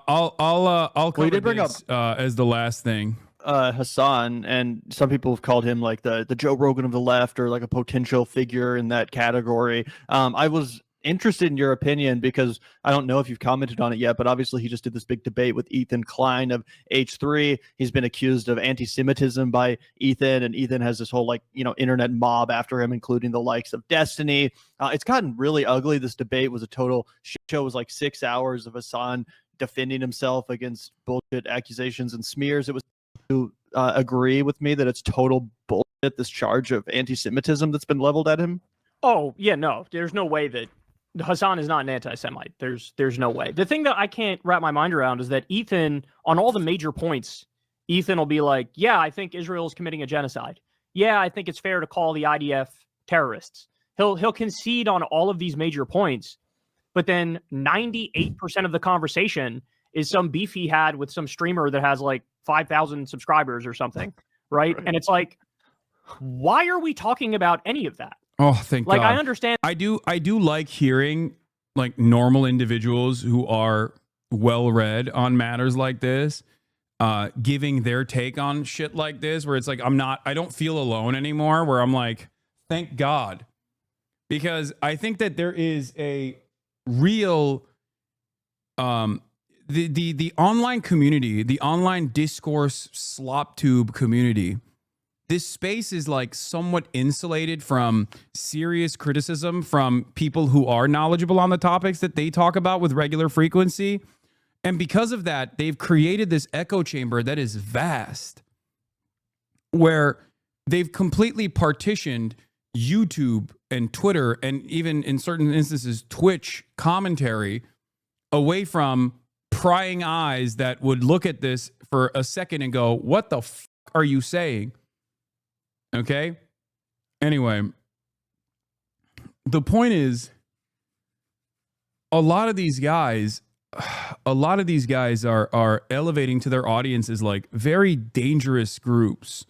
I'll Well, he cover did bring up this as the last thing. Hasan, and some people have called him like the Joe Rogan of the left, or like a potential figure in that category. I was interested in your opinion because I don't know if you've commented on it yet, but obviously he just did this big debate with Ethan Klein of H3. He's been accused of anti-Semitism by Ethan, and Ethan has this whole like internet mob after him, including the likes of Destiny. It's gotten really ugly. This debate was a total shit show. It was like 6 hours of Hasan defending himself against bullshit accusations and smears. It was agree with me that it's total bullshit, this charge of anti-Semitism that's been leveled at him? Oh, yeah, no. There's no way that Hasan is not an anti-Semite. There's no way. The thing that I can't wrap my mind around is that Ethan, on all the major points, Ethan will be like, yeah, I think Israel's committing a genocide. Yeah, I think it's fair to call the IDF terrorists. He'll concede on all of these major points, but then 98% of the conversation is some beef he had with some streamer that has like 5,000 subscribers or something, right? And it's like, why are we talking about any of that? Oh, thank God. I understand. I do like hearing like normal individuals who are well read on matters like this, giving their take on shit like this, where it's like I don't feel alone anymore. Where I'm like, thank God, because I think that there is a real the online community, the online discourse slop tube community. This space is like somewhat insulated from serious criticism from people who are knowledgeable on the topics that they talk about with regular frequency. And because of that, they've created this echo chamber that is vast, where they've completely partitioned YouTube and Twitter, and even in certain instances, Twitch commentary away from prying eyes that would look at this for a second and go, what the fuck are you saying? Okay. Anyway, the point is, a lot of these guys are elevating to their audiences like very dangerous groups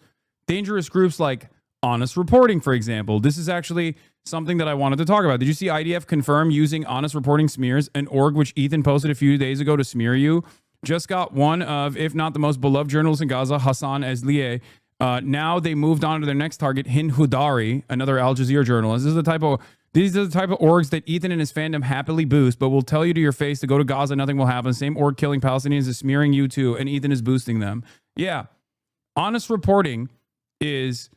like Honest Reporting, for example. This is actually something that I wanted to talk about. Did you see IDF confirm using Honest Reporting smears, an org which Ethan posted a few days ago to smear you? Just got one of, if not the most beloved journalist in Gaza, Hasan Eslieh. Now they moved on to their next target, Hind Hudari, another Al Jazeera journalist. These are the type of orgs that Ethan and his fandom happily boost, but will tell you to your face to go to Gaza, nothing will happen. Same org killing Palestinians is smearing you too, and Ethan is boosting them. Yeah. Honest Reporting is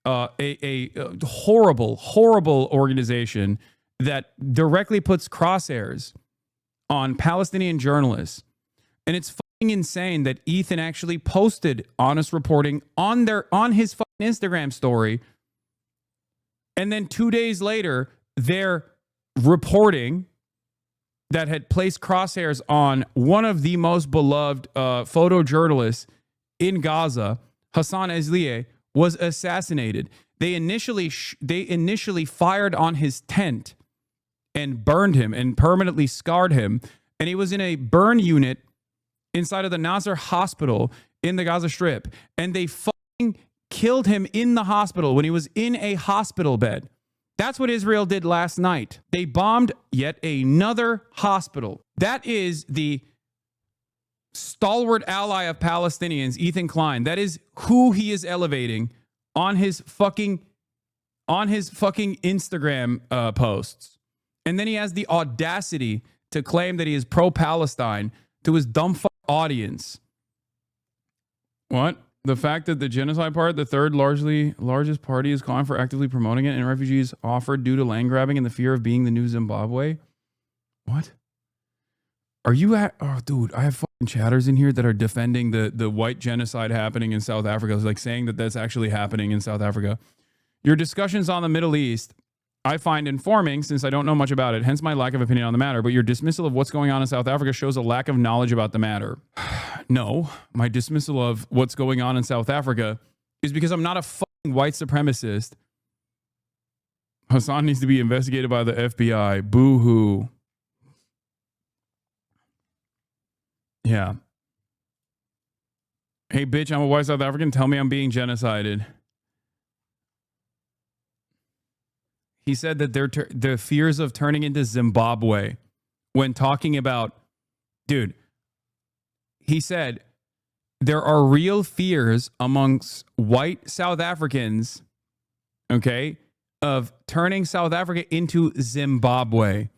a horrible, horrible organization that directly puts crosshairs on Palestinian journalists. And it's fucking insane that Ethan actually posted Honest Reporting on his fucking Instagram story. And then 2 days later, they're reporting that had placed crosshairs on one of the most beloved photojournalists in Gaza, Hasan Eslieh, was assassinated. They initially fired on his tent and burned him and permanently scarred him. And he was in a burn unit inside of the Nasser hospital in the Gaza Strip. And they fucking killed him in the hospital when he was in a hospital bed. That's what Israel did last night. They bombed yet another hospital. That is the stalwart ally of Palestinians, Ethan Klein. That is who he is elevating on his fucking Instagram posts. And then he has the audacity to claim that he is pro-Palestine to his dumb audience. What? The fact that the genocide part, the third largest party, is calling for actively promoting it, and refugees offered due to land grabbing and the fear of being the new Zimbabwe? What? Are you at? Oh, dude, I have fucking chatters in here that are defending the white genocide happening in South Africa. It's like saying that that's actually happening in South Africa. Your discussions on the Middle East, I find informing since I don't know much about it, hence my lack of opinion on the matter. But your dismissal of what's going on in South Africa shows a lack of knowledge about the matter. No, my dismissal of what's going on in South Africa is because I'm not a fucking white supremacist. Hasan needs to be investigated by the FBI. Boo-hoo. Yeah. Hey, bitch, I'm a white South African. Tell me I'm being genocided. He said that their fears of turning into Zimbabwe when talking about, dude, he said, there are real fears amongst white South Africans, okay, of turning South Africa into Zimbabwe.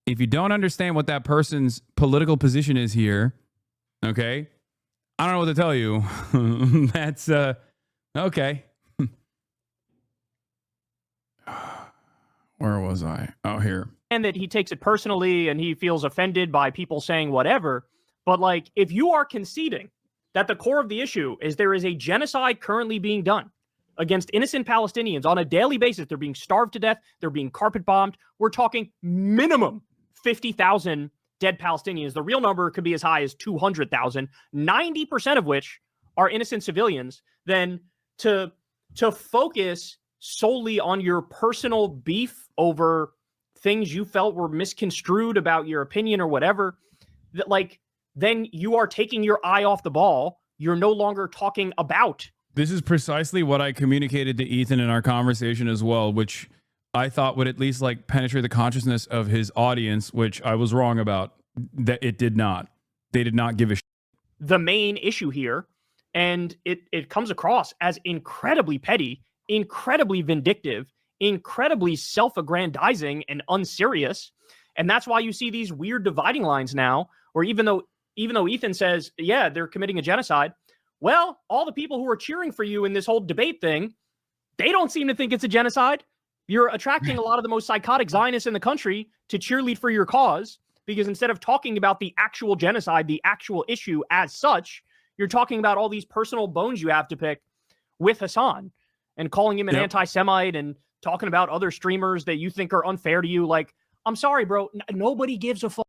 If you don't understand what that person's political position is here, okay, I don't know what to tell you. That's okay. Where was I? Oh, here. And that he takes it personally and he feels offended by people saying whatever. But like, if you are conceding that the core of the issue is there is a genocide currently being done against innocent Palestinians on a daily basis, they're being starved to death, they're being carpet bombed. We're talking minimum 50,000 dead Palestinians. The real number could be as high as 200,000, 90% of which are innocent civilians. Then to focus solely on your personal beef over things you felt were misconstrued about your opinion or whatever, that like, then you are taking your eye off the ball. You're no longer talking about. This is precisely what I communicated to Ethan in our conversation as well, which I thought would at least like penetrate the consciousness of his audience, which I was wrong about. That it did not. They did not give a shit. The main issue here, and it comes across as incredibly petty, incredibly vindictive, incredibly self-aggrandizing and unserious. And that's why you see these weird dividing lines now, where even though Ethan says, yeah, they're committing a genocide, well, all the people who are cheering for you in this whole debate thing, they don't seem to think it's a genocide. You're attracting a lot of the most psychotic Zionists in the country to cheerlead for your cause, because instead of talking about the actual genocide, the actual issue as such, you're talking about all these personal bones you have to pick with Hasan and calling him an anti-Semite and talking about other streamers that you think are unfair to you. Like, I'm sorry, bro. Nobody gives a fuck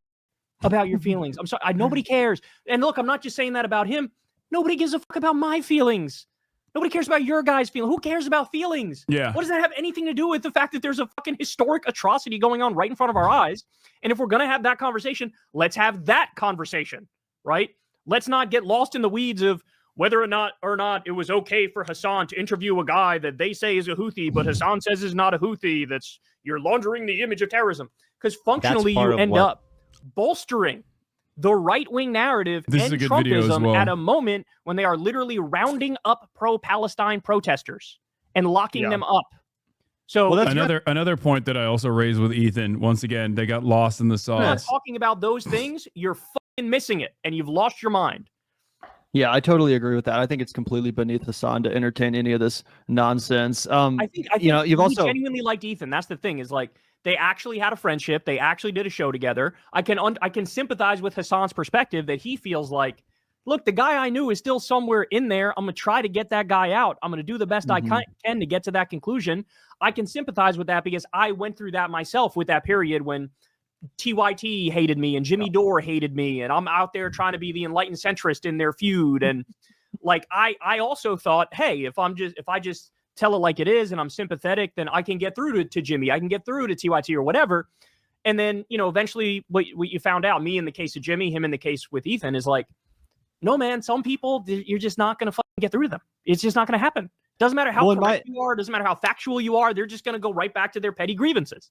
about your feelings. I'm sorry. Nobody cares. And look, I'm not just saying that about him. Nobody gives a fuck about my feelings. Nobody cares about your guys' feelings. Who cares about feelings? Yeah. What does that have anything to do with the fact that there's a fucking historic atrocity going on right in front of our eyes? And if we're going to have that conversation, let's have that conversation, right? Let's not get lost in the weeds of whether or not it was okay for Hasan to interview a guy that they say is a Houthi, but Hasan says is not a Houthi. That's, you're laundering the image of terrorism. Because functionally you end up bolstering the right-wing narrative and Trumpism at a moment when they are literally rounding up pro-Palestine protesters and locking them up. So well, that's another point that I also raised with Ethan. Once again, they got lost in the sauce. Talking about those things, you're fucking missing it, and you've lost your mind. Yeah, I totally agree with that. I think it's completely beneath Hasan to entertain any of this nonsense. I think you've also genuinely liked Ethan. That's the thing, is like, they actually had a friendship. They actually did a show together. I can sympathize with Hasan's perspective that he feels like, look, the guy I knew is still somewhere in there. I'm going to try to get that guy out. I'm going to do the best I can to get to that conclusion. I can sympathize with that because I went through that myself with that period when TYT hated me and Jimmy Dore hated me. And I'm out there trying to be the enlightened centrist in their feud. And like, I also thought, hey, if I just tell it like it is and I'm sympathetic, then I can get through to Jimmy. I can get through to TYT or whatever. And then, eventually what you found out, me in the case of Jimmy, him in the case with Ethan, is like, no, man, some people, you're just not going to fucking get through to them. It's just not going to happen. Doesn't matter how correct you are. Doesn't matter how factual you are. They're just going to go right back to their petty grievances.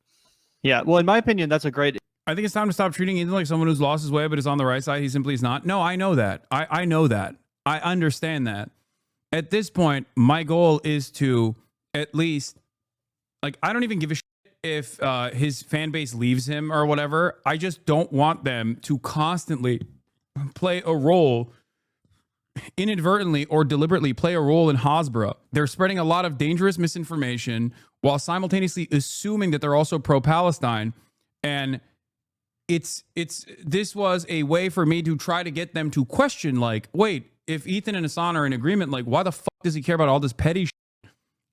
Yeah. Well, in my opinion, that's a great. I think it's time to stop treating Ethan like someone who's lost his way, but is on the right side. He simply is not. No, I know that. I know that. I understand that. At this point, my goal is to at least, like, I don't even give a shit if his fan base leaves him or whatever. I just don't want them to constantly play a role, inadvertently or deliberately play a role in Hasbara. They're spreading a lot of dangerous misinformation while simultaneously assuming that they're also pro-Palestine. And this was a way for me to try to get them to question, like, wait, if Ethan and Hasan are in agreement, like, why the fuck does he care about all this petty shit?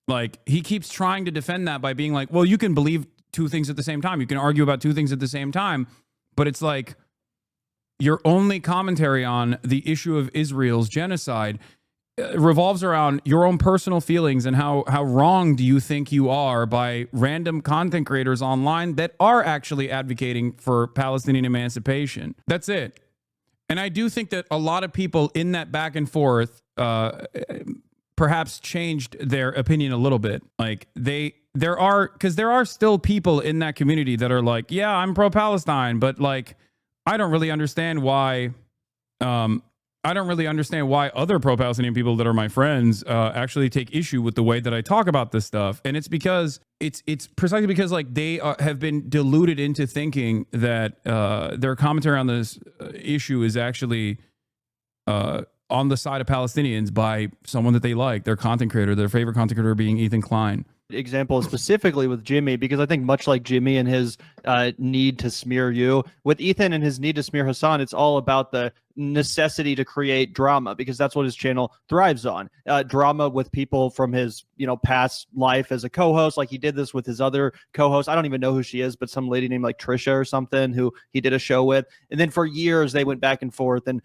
Like, he keeps trying to defend that by being like, well, you can believe two things at the same time. You can argue about two things at the same time. But it's like, your only commentary on the issue of Israel's genocide revolves around your own personal feelings and how wrong do you think you are by random content creators online that are actually advocating for Palestinian emancipation. That's it. And I do think that a lot of people in that back and forth perhaps changed their opinion a little bit. Like, there are still people in that community that are like, yeah, I'm pro-Palestine, but like, I don't really understand why I don't really understand why other pro-Palestinian people that are my friends actually take issue with the way that I talk about this stuff. And it's because it's precisely because like they have been deluded into thinking that their commentary on this issue is actually on the side of Palestinians by someone that they like, their content creator, their favorite content creator being Ethan Klein. Example specifically with Jimmy, because I think much like Jimmy and his need to smear you, with Ethan and his need to smear Hasan, it's all about the necessity to create drama, because that's what his channel thrives on. Drama with people from his, past life as a co-host. Like he did this with his other co-host. I don't even know who she is, but some lady named like Trisha or something who he did a show with. And then for years they went back and forth, and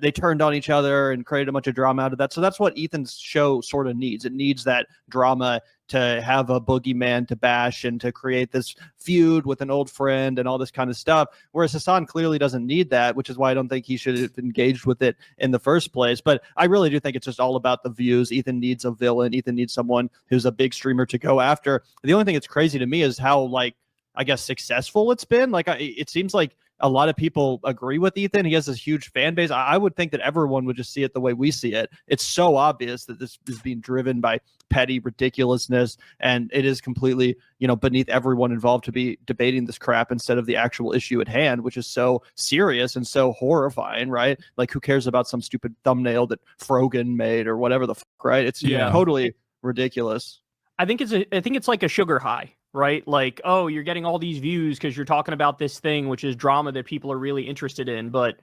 they turned on each other and created a bunch of drama out of that. So that's what Ethan's show sort of needs. It needs that drama to have a boogeyman to bash and to create this feud with an old friend and all this kind of stuff. Whereas Hasan clearly doesn't need that, which is why I don't think he should have engaged with it in the first place. But I really do think it's just all about the views. Ethan needs a villain. Ethan needs someone who's a big streamer to go after. The only thing that's crazy to me is how, I guess, successful it's been. It seems like a lot of people agree with Ethan. He has this huge fan base. I would think that everyone would just see it the way we see it. It's so obvious that this is being driven by petty ridiculousness, and it is completely, beneath everyone involved to be debating this crap instead of the actual issue at hand, which is so serious and so horrifying, right? Like, who cares about some stupid thumbnail that Frogan made or whatever the fuck, right? It's totally ridiculous. I think it's like a sugar high, right? Like, oh, you're getting all these views because you're talking about this thing, which is drama that people are really interested in. But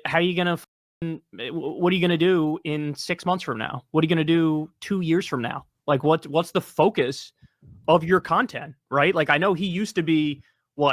how are you gonna? What are you gonna do in 6 months from now? What are you gonna do 2 years from now? Like, what's the focus of your content, right? Like, I know he used to be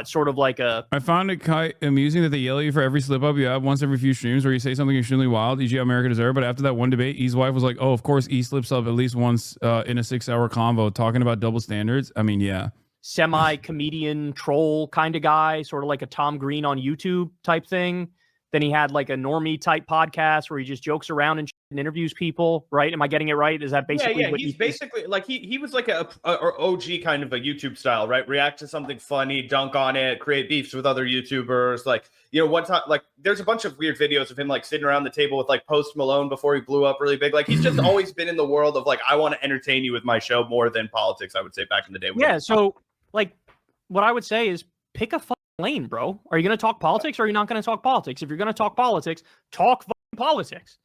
sort of like a. I found it quite amusing that they yell at you for every slip up you have once every few streams where you say something extremely wild, e.g. America deserve. But after that one debate, E's wife was like, "Oh, of course, E slips up at least once in a 6-hour convo talking about double standards." I mean, yeah. Semi-comedian troll kind of guy, sort of like a Tom Green on YouTube type thing. Then he had like a normie type podcast where he just jokes around and interviews people, right? Am I getting it right? Is that basically what he's basically like he was like a OG kind of a YouTube style, right? React to something funny, dunk on it, create beefs with other YouTubers. Like, one time, like there's a bunch of weird videos of him like sitting around the table with like Post Malone before he blew up really big. Like, he's just always been in the world of like, I want to entertain you with my show more than politics, I would say, back in the day. So like what I would say is pick a lane, bro. Are you going to talk politics or are you not going to talk politics? If you're going to talk politics, talk politics.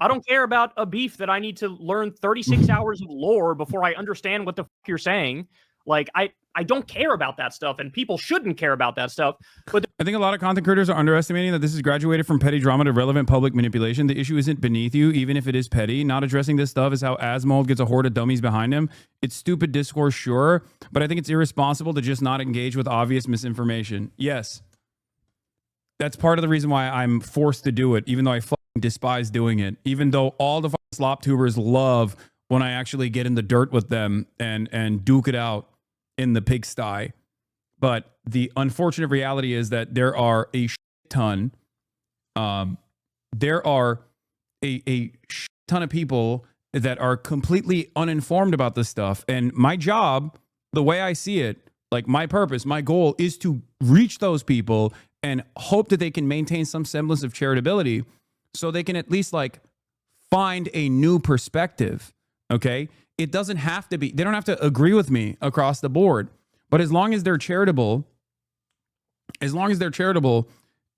I don't care about a beef that I need to learn 36 hours of lore before I understand what the fuck you're saying. Like, I don't care about that stuff, and people shouldn't care about that stuff. But I think a lot of content creators are underestimating that this is graduated from petty drama to relevant public manipulation. The issue isn't beneath you, even if it is petty. Not addressing this stuff is how Asmold gets a horde of dummies behind him. It's stupid discourse, sure, but I think it's irresponsible to just not engage with obvious misinformation. Yes. That's part of the reason why I'm forced to do it, even though I fucking despise doing it. Even though all the slop tubers love when I actually get in the dirt with them and duke it out in the pigsty. But the unfortunate reality is that there are a shit ton. There are a shit ton of people that are completely uninformed about this stuff. And my job, the way I see it, like my purpose, my goal is to reach those people and hope that they can maintain some semblance of charitability so they can at least like find a new perspective. Okay. It doesn't have to be, they don't have to agree with me across the board, but as long as they're charitable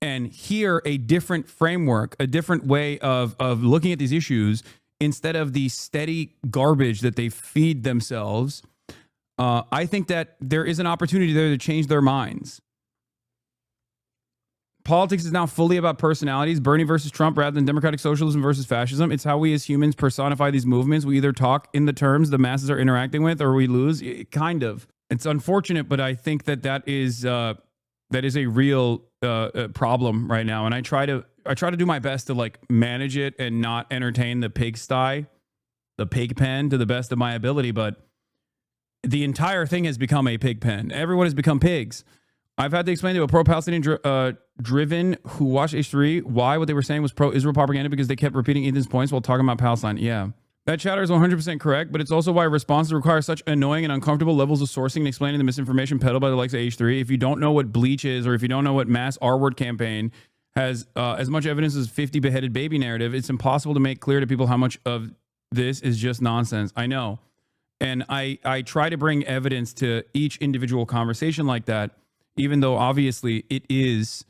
and hear a different framework, a different way of looking at these issues instead of the steady garbage that they feed themselves, I think that there is an opportunity there to change their minds. Politics is now fully about personalities, Bernie versus Trump rather than democratic socialism versus fascism. It's how we as humans personify these movements. We either talk in the terms the masses are interacting with or we lose. Kind of. It's unfortunate, but I think that is a real problem right now. And I try to do my best to like manage it and not entertain the pigsty, the pig pen to the best of my ability. But the entire thing has become a pig pen. Everyone has become pigs. I've had to explain to a pro-Palestinian driven who watched H3 why what they were saying was pro-Israel propaganda because they kept repeating Ethan's points while talking about Palestine. Yeah. That chatter is 100% correct, but it's also why responses require such annoying and uncomfortable levels of sourcing and explaining the misinformation peddled by the likes of H3. If you don't know what bleach is or if you don't know what mass R-word campaign, has as much evidence as 50 beheaded baby narrative. It's impossible to make clear to people how much of this is just nonsense. I know. And I try to bring evidence to each individual conversation like that, even though obviously it is,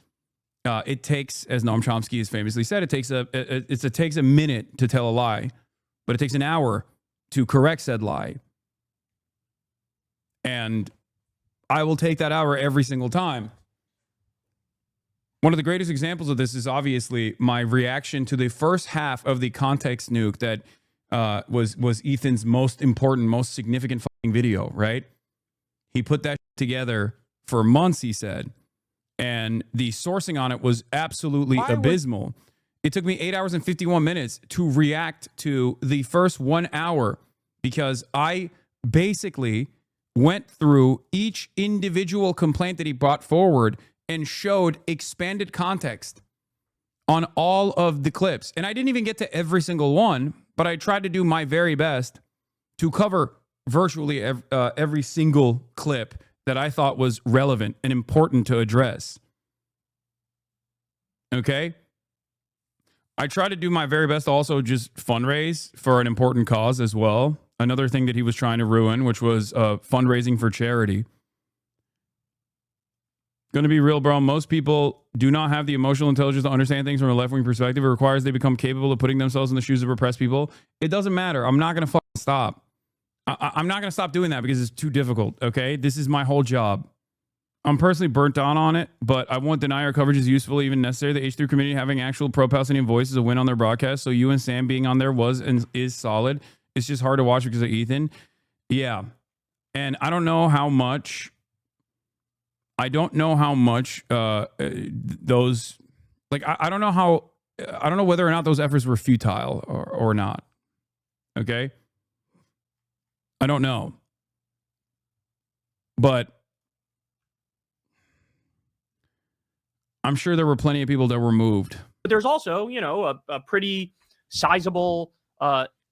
it takes, as Noam Chomsky has famously said, it takes a minute to tell a lie, but it takes an hour to correct said lie. And I will take that hour every single time. One of the greatest examples of this is obviously my reaction to the first half of the context nuke that was Ethan's most important, most significant fucking video, right? He put that together for months, he said, and the sourcing on it was absolutely abysmal. It took me 8 hours and 51 minutes to react to the first 1 hour because I basically went through each individual complaint that he brought forward and showed expanded context on all of the clips. And I didn't even get to every single one, but I tried to do my very best to cover virtually every single clip that I thought was relevant and important to address. Okay? I tried to do my very best to also just fundraise for an important cause as well. Another thing that he was trying to ruin, which was fundraising for charity. Going to be real, bro. Most people do not have the emotional intelligence to understand things from a left-wing perspective. It requires they become capable of putting themselves in the shoes of oppressed people. It doesn't matter. I'm not going to fucking stop. I'm not going to stop doing that because it's too difficult, okay? This is my whole job. I'm personally burnt down on it, but I won't deny our coverage is useful, even necessary. The H3 community having actual pro-Palestinian voice is a win on their broadcast, so you and Sam being on there was and is solid. It's just hard to watch because of Ethan. Yeah. And I don't know how much... those, like, I don't know whether or not those efforts were futile or not. Okay. I don't know. But I'm sure there were plenty of people that were moved. But there's also, you know, a pretty sizable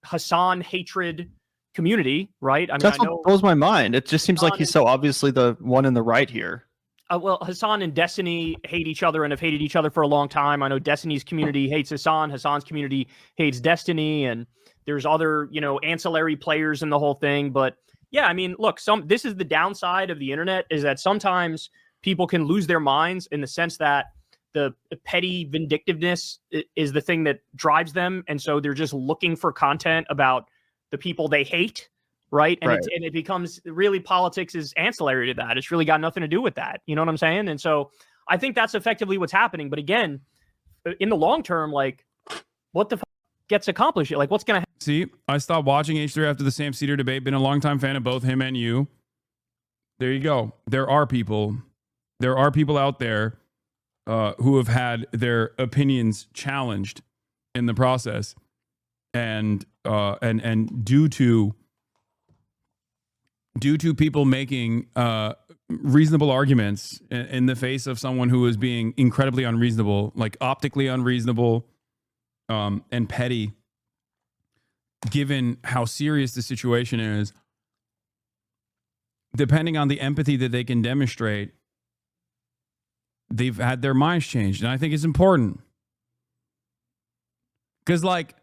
Hasan hatred community, right? I mean, That's what blows my mind. It just seems like he's so obviously the one in the right here. Well, Hasan and Destiny hate each other and have hated each other for a long time. I know Destiny's community hates Hasan. Hasan's community hates Destiny. And there's other, you know, ancillary players in the whole thing. But yeah, I mean, look, this is the downside of the internet is that sometimes people can lose their minds in the sense that the petty vindictiveness is the thing that drives them. And so they're just looking for content about the people they hate. Right. And, and it becomes really politics is ancillary to that. It's really got nothing to do with that. You know what I'm saying? And so I think that's effectively what's happening. But again, in the long term, like what the gets accomplished? Like what's going to happen? See, I stopped watching H3 after the Sam Cedar debate. Been a longtime fan of both him and you. There you go. There are people out there who have had their opinions challenged in the process. And due to people making reasonable arguments in the face of someone who is being incredibly unreasonable, like optically unreasonable and petty, given how serious the situation is, depending on the empathy that they can demonstrate, they've had their minds changed. And I think it's important. Because, like,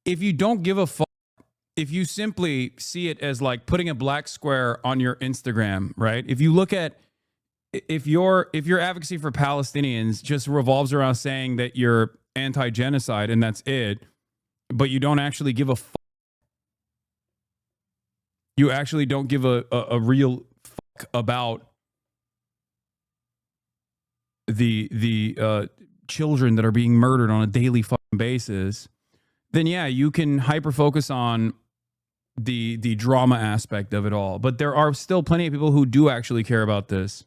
if you don't give a fuck, if you simply see it as like putting a black square on your Instagram, right? If you look at, if your advocacy for Palestinians just revolves around saying that you're anti-genocide and that's it, but you don't actually give a fuck, you actually don't give a real fuck about the children that are being murdered on a daily fucking basis, then yeah, you can hyper focus on the drama aspect of it all. But there are still plenty of people who do actually care about this.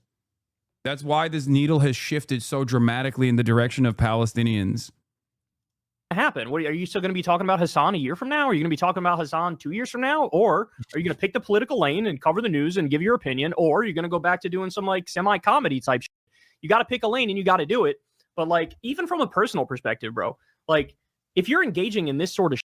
That's why this needle has shifted so dramatically in the direction of Palestinians. Happen? What are you still going to be talking about Hasan a year from now? Are you going to be talking about Hasan 2 years from now? Or are you going to pick the political lane and cover the news and give your opinion? Or are you going to go back to doing some like semi-comedy type shit? You got to pick a lane and you got to do it. But like, even from a personal perspective, bro, like if you're engaging in this sort of shit,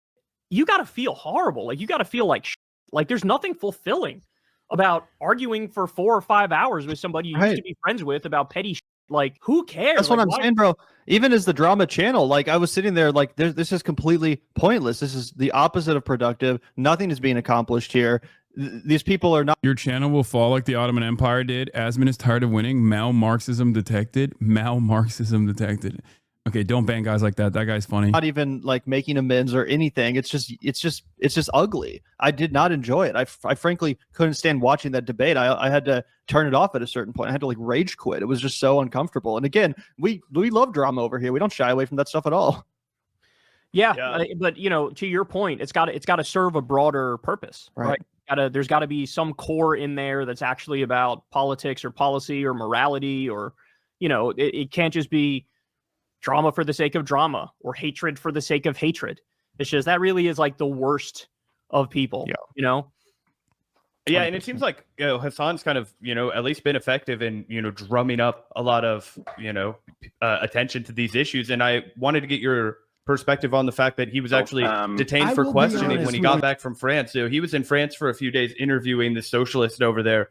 you got to feel horrible. Like you got to feel like shit. Like there's nothing fulfilling about arguing for 4 or 5 hours with somebody you used to be friends with about petty shit. Like, who cares? That's what Like, I'm why- saying, bro. Even as the drama channel, like I was sitting there, like this is completely pointless. This is the opposite of productive. Nothing is being accomplished here. These people are not. Your channel will fall like the Ottoman Empire did. Asmin is tired of winning. Mal-Marxism detected. Mal-Marxism detected. Okay, don't ban guys like that. That guy's funny. Not even like making amends or anything. It's just ugly. I did not enjoy it. I frankly couldn't stand watching that debate. I had to turn it off at a certain point. I had to like rage quit. It was just so uncomfortable. And again, we love drama over here. We don't shy away from that stuff at all. Yeah. But you know, to your point, it's got to serve a broader purpose, right? There's got to be some core in there that's actually about politics or policy or morality, or you know, it can't just be drama for the sake of drama or hatred for the sake of hatred. It's just that really is like the worst of people, you know? Yeah, and it seems like, you know, Hasan's kind of, you know, at least been effective in, you know, drumming up a lot of, you know, attention to these issues. And I wanted to get your perspective on the fact that he was actually detained for questioning when he got back from France. So he was in France for a few days interviewing the socialist over there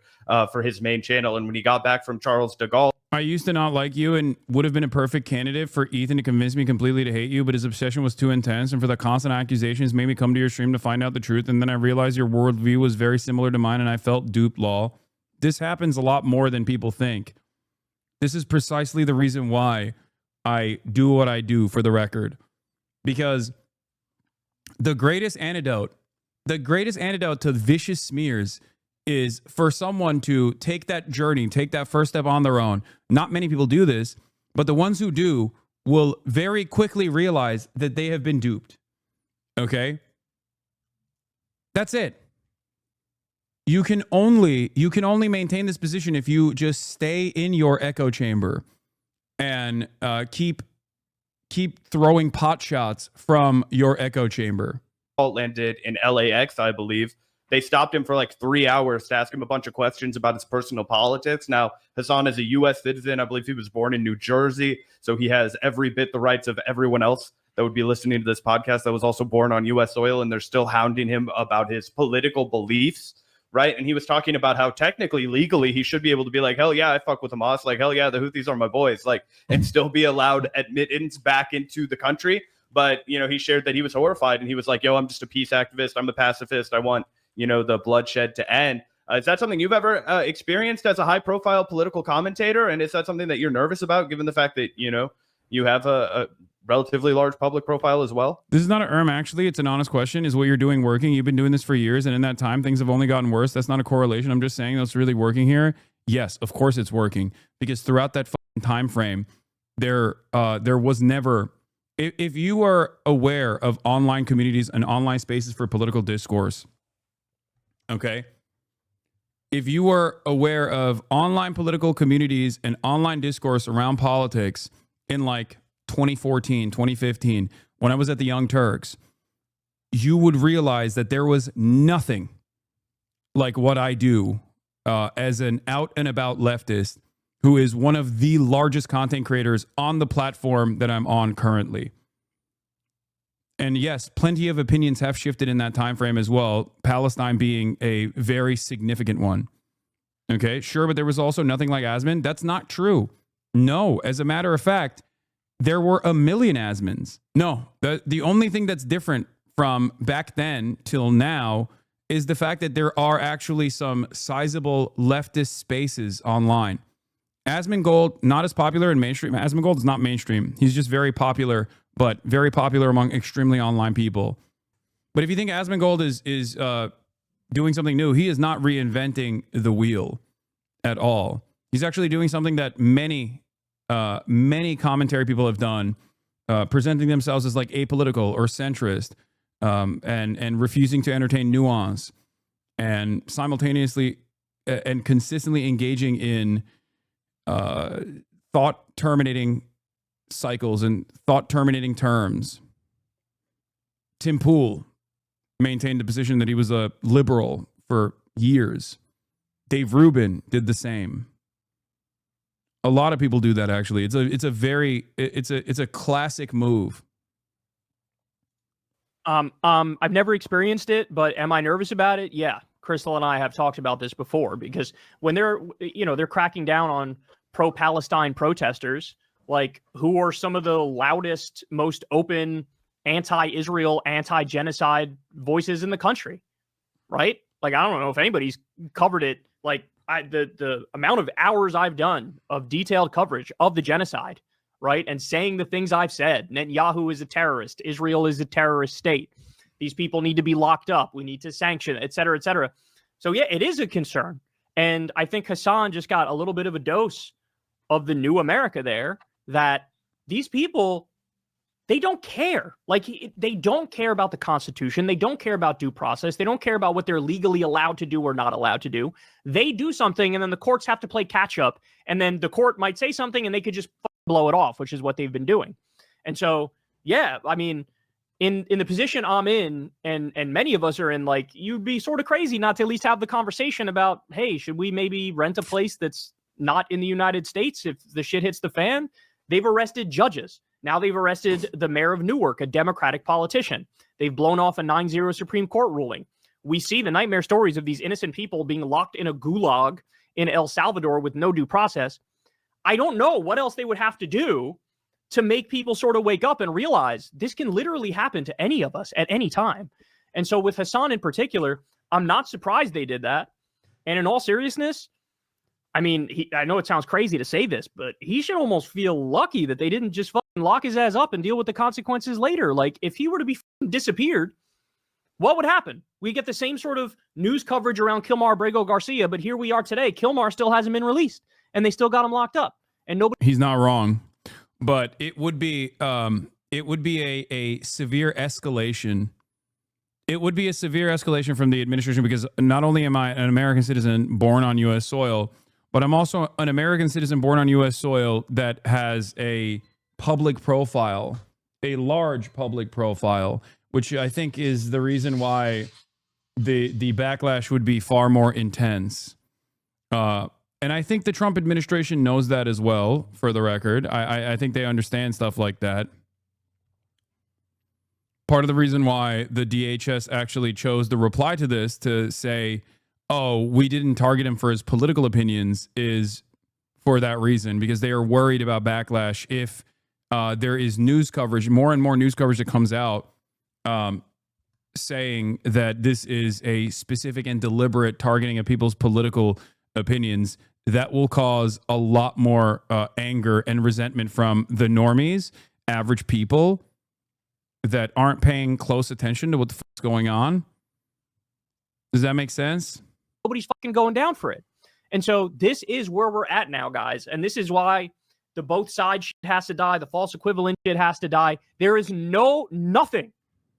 for his main channel. And when he got back from Charles de Gaulle, I used to not like you and would have been a perfect candidate for Ethan to convince me completely to hate you, but his obsession was too intense, and for the constant accusations made me come to your stream to find out the truth, and then I realized your worldview was very similar to mine, and I felt duped, lol. This happens a lot more than people think. This is precisely the reason why I do what I do, for the record. Because the greatest antidote to vicious smears is for someone to take that journey, take that first step on their own. Not many people do this, but the ones who do will very quickly realize that they have been duped. Okay? That's it. You can only maintain this position if you just stay in your echo chamber and keep throwing pot shots from your echo chamber. landed in LAX, I believe. They stopped him for like 3 hours to ask him a bunch of questions about his personal politics. Now, Hasan is a U.S. citizen. I believe he was born in New Jersey, so he has every bit the rights of everyone else that would be listening to this podcast that was also born on U.S. soil, and they're still hounding him about his political beliefs, right? And he was talking about how technically, legally, he should be able to be like, hell yeah, I fuck with Hamas. Like, hell yeah, the Houthis are my boys. Like, and still be allowed admittance back into the country. But, you know, he shared that he was horrified, and he was like, yo, I'm just a peace activist. I'm a pacifist. I want, you know, the bloodshed to end. Is that something you've ever experienced as a high profile political commentator? And is that something that you're nervous about, given the fact that, you know, you have a relatively large public profile as well? This is not an actually. It's an honest question. Is what you're doing working? You've been doing this for years, and in that time, things have only gotten worse. That's not a correlation. I'm just saying that's really working here. Yes, of course it's working, because throughout that time frame, there was never. If you are aware of online communities and online spaces for political discourse, okay? If you are aware of online political communities and online discourse around politics in like 2014, 2015, when I was at the Young Turks, you would realize that there was nothing like what I do as an out and about leftist who is one of the largest content creators on the platform that I'm on currently. And yes, plenty of opinions have shifted in that time frame as well, Palestine being a very significant one. Okay, sure, but there was also nothing like Asmin. That's not true. No, as a matter of fact, there were a million Asmins. No, the only thing that's different from back then till now is the fact that there are actually some sizable leftist spaces online. Asmin Gold, not as popular in mainstream. Asmin Gold is not mainstream. He's just very popular, but very popular among extremely online people. But if you think Asmin Gold is doing something new, he is not reinventing the wheel at all. He's actually doing something that many commentary people have done, presenting themselves as like apolitical or centrist, and refusing to entertain nuance, and simultaneously and consistently engaging in thought terminating cycles and thought terminating terms. Tim Pool maintained the position that he was a liberal for years. Dave Rubin did the same. A lot of people do that, actually. It's a classic move. I've never experienced it, but am I nervous about it? Yeah. Crystal and I have talked about this before, because when they're cracking down on pro-Palestine protesters, like who are some of the loudest, most open anti-Israel, anti-genocide voices in the country, right? Like, I don't know if anybody's covered it. Like, the amount of hours I've done of detailed coverage of the genocide, right? And saying the things I've said. Netanyahu is a terrorist. Israel is a terrorist state. These people need to be locked up. We need to sanction, et cetera, et cetera. So, yeah, it is a concern. And I think Hasan just got a little bit of a dose of the new America there, that these people, they don't care. Like, they don't care about the Constitution. They don't care about due process. They don't care about what they're legally allowed to do or not allowed to do. They do something, and then the courts have to play catch up. And then the court might say something, and they could just blow it off, which is what they've been doing. And so, yeah, I mean, in the position I'm in, and many of us are in, like, you'd be sort of crazy not to at least have the conversation about, hey, should we maybe rent a place that's not in the United States if the shit hits the fan? They've arrested judges. Now they've arrested the mayor of Newark, a Democratic politician. They've blown off a 9-0 Supreme Court ruling. We see the nightmare stories of these innocent people being locked in a gulag in El Salvador with no due process. I don't know what else they would have to do to make people sort of wake up and realize this can literally happen to any of us at any time. And so with Hasan in particular, I'm not surprised they did that. And in all seriousness, I mean, I know it sounds crazy to say this, but he should almost feel lucky that they didn't just fucking lock his ass up and deal with the consequences later. Like, if he were to be disappeared, what would happen? We get the same sort of news coverage around Kilmar Abrego Garcia, but here we are today. Kilmar still hasn't been released, and they still got him locked up. And nobody. He's not wrong, but it would be a severe escalation. It would be a severe escalation from the administration, because not only am I an American citizen born on U.S. soil, but I'm also an American citizen born on U.S. soil that has a public profile, a large public profile, which I think is the reason why the backlash would be far more intense. And I think the Trump administration knows that as well, for the record. I think they understand stuff like that. Part of the reason why the DHS actually chose to reply to this to say, oh, we didn't target him for his political opinions, is for that reason, because they are worried about backlash if there is news coverage, more and more news coverage that comes out saying that this is a specific and deliberate targeting of people's political opinions. That will cause a lot more anger and resentment from the normies, average people that aren't paying close attention to what the fuck's going on. Does that make sense? Nobody's fucking going down for it. And so this is where we're at now, guys. And this is why the both sides shit has to die. The false equivalent shit has to die. There is nothing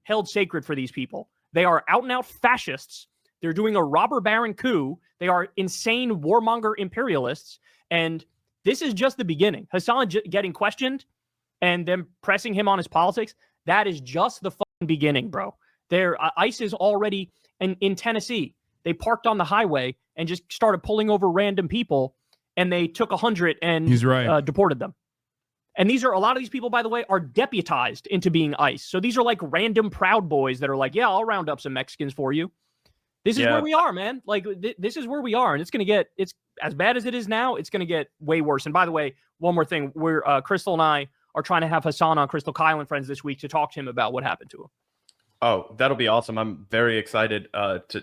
held sacred for these people. They are out and out fascists. They're doing a robber baron coup. They are insane warmonger imperialists. And this is just the beginning. Hasan getting questioned and them pressing him on his politics, that is just the fucking beginning, bro. ICE is already in Tennessee. They parked on the highway and just started pulling over random people, and they took 100 and He's right. Deported them. And a lot of these people, by the way, are deputized into being ICE. So these are like random Proud Boys that are like, yeah, I'll round up some Mexicans for you. This is where we are, man. Like, this is where we are. And it's as bad as it is now, it's going to get way worse. And by the way, one more thing, Crystal and I are trying to have Hasan on, Crystal Kyle and Friends, this week to talk to him about what happened to him. Oh, that'll be awesome. I'm very excited to.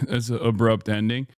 That's an abrupt ending.